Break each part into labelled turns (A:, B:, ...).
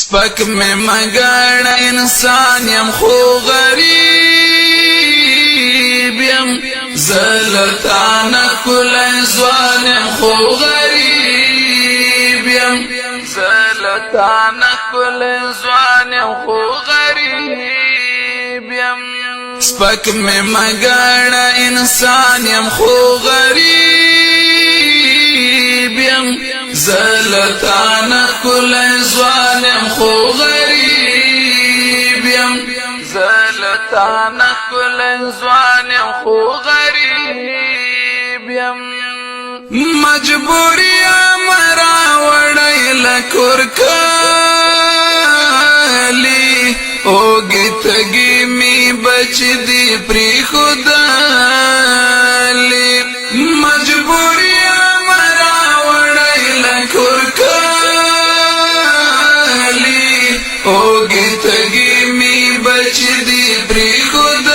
A: سپک میں مگن انسان یم خو غریب یم زلطانا کل زوان یم خو غریب یم زلطانا کل زوان یم خو غریب یم سپک میں مگن انسان یم خو غریب یم زلطانا کل زوان یم خو غریب یم زلطانا کل زوان یم خو غریب یم مجبوری امرا وڑی لکور کالی اوگی تگی می بچ دی پری خدالی مجبوری اوگی تگی می بچ دی پری خدالی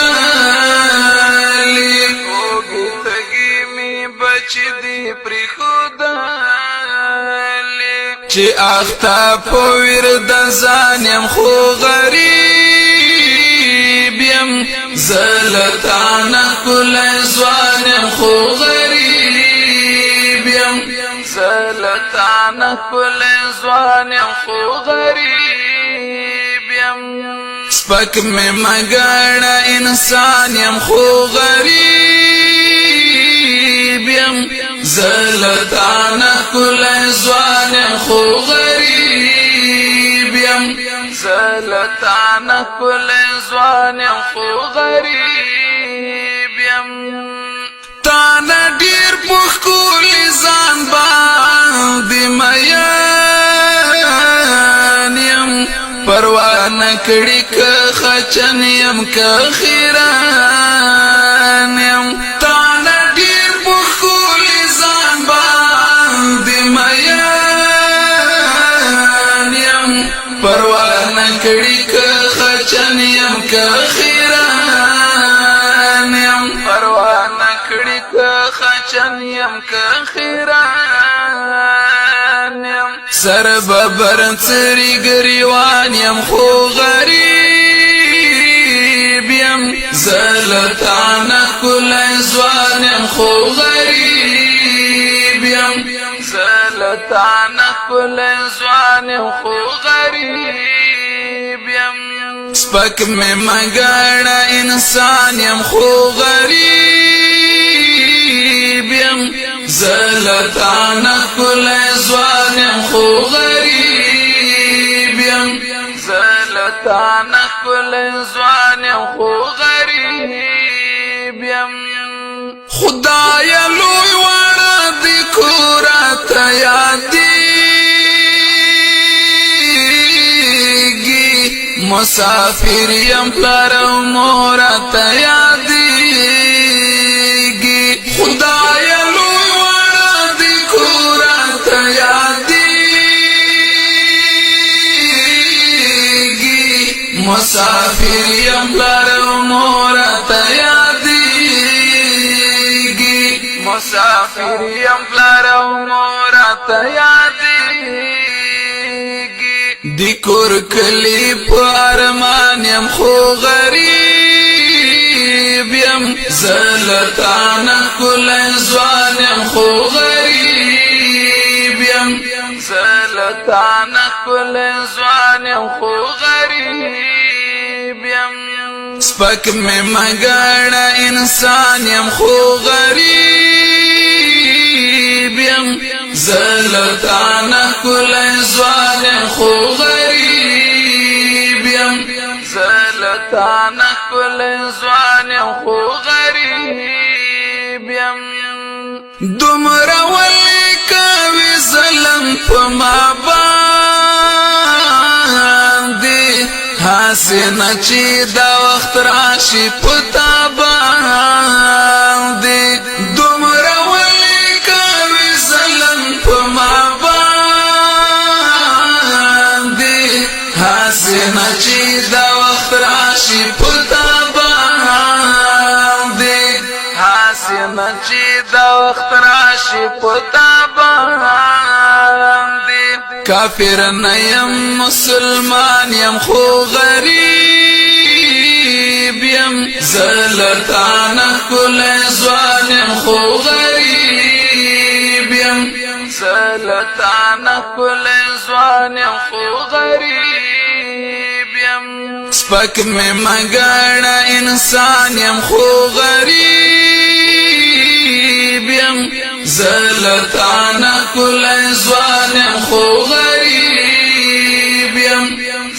A: اوگی تگی می بچ دی پری خدالی چی اختا پویر دزان یم خو غریب یم زلطانا کل زوان یم خو غریب یم زلطانا کل زوان یم خو غریب سپک میں مگن انسان یم خو غریب یم زلطانا کل زوان یم خو غریب یم زلطانا کل زوان یم خو غریب یم تانا دیر پخ کولی زان باندی میان یم پروان کڑی که خچن یم که خیران یم تانا دیر بخولی زان باندی میان یم پروان کڑی که خچن یم که خیران یم پروان کڑی که خچن یم که خیران یم سر ببر تری گریوان یم خو غریب یم زلطانا کل زوان یم خو غریب یم زلطانا کل زوان یم خو غریب یم سپک میں مگن انسان یم خو غریب یم زلطانا کل زوان یم خو غریب یم زلطانا کل زوان یم خو غریب یم خدایا لوی وڑا دی کورات یادیگی مسافر یم پلار مورات یادیگی خدایا لوی وڑا دی کورات یادیگی مسافر یم پلار مورات یادیگی مسافر یم پلار مورات یادیگی دی کور کلی پارمان یم خو غریب یم زلطانا کل زوان یم خو غریب یم زلطانا کل زوان یم خو غریب یم سپک میں مگن انسان یم خو غریب یم زلطانا کل زوان یم خو غریب یم زلطانا کل زوان یم خو غریب یم دمرا ولی کوي ظلم پما باندې حسنه چې دا وخت راشي پتا باندې دمرا ولی کوي ظلم پما باندې حسنه چې دا وخت راشي پتا باندې حسنه چې دا وخت راشي پتا باندې کافر نیم مسلمان یم خو غریب یم زلتانه کل ځوان یم خو غریب یم زلتانه کل ځوان یم خو غریب یم سپک می مګړه انسان یم خو غریب یم زلتانه کل ځوان یم خو غریب یم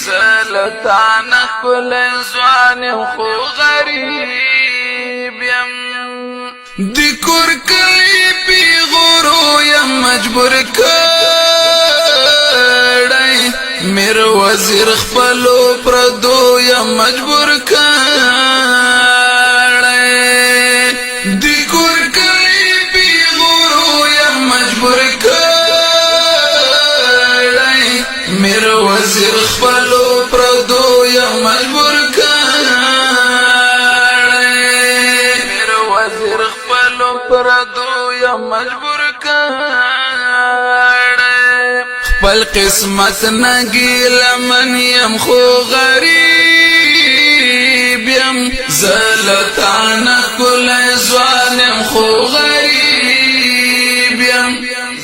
A: زلتانه کل ځوان یم خو غریب یم دی کور کلی پیغورو یم مجبور کړی میر وزیر خپلو پردو یم مجبور کړی دی کور کلی پیغورو یم مجبور کړی میر وزیر خپلو پردو یم مجبور پردو یا مجبور کړه خپل قسمت نګیل من یم خو غریب یم زلتانه کل ځوان یم خو غریب یم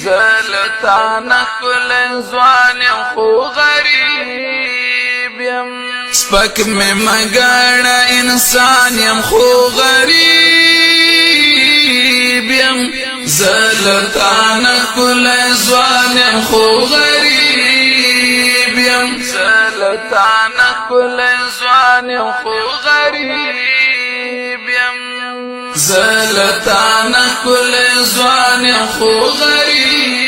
A: زلتانه کل ځوان یم خو غریب یم سپک می مګړه انسان یم خو غریب یم زلتانه کل ځوان یم خو غریب یم زلتانه کل ځوان یم خو غریب یم زلتانه کل ځوان یم خو غریب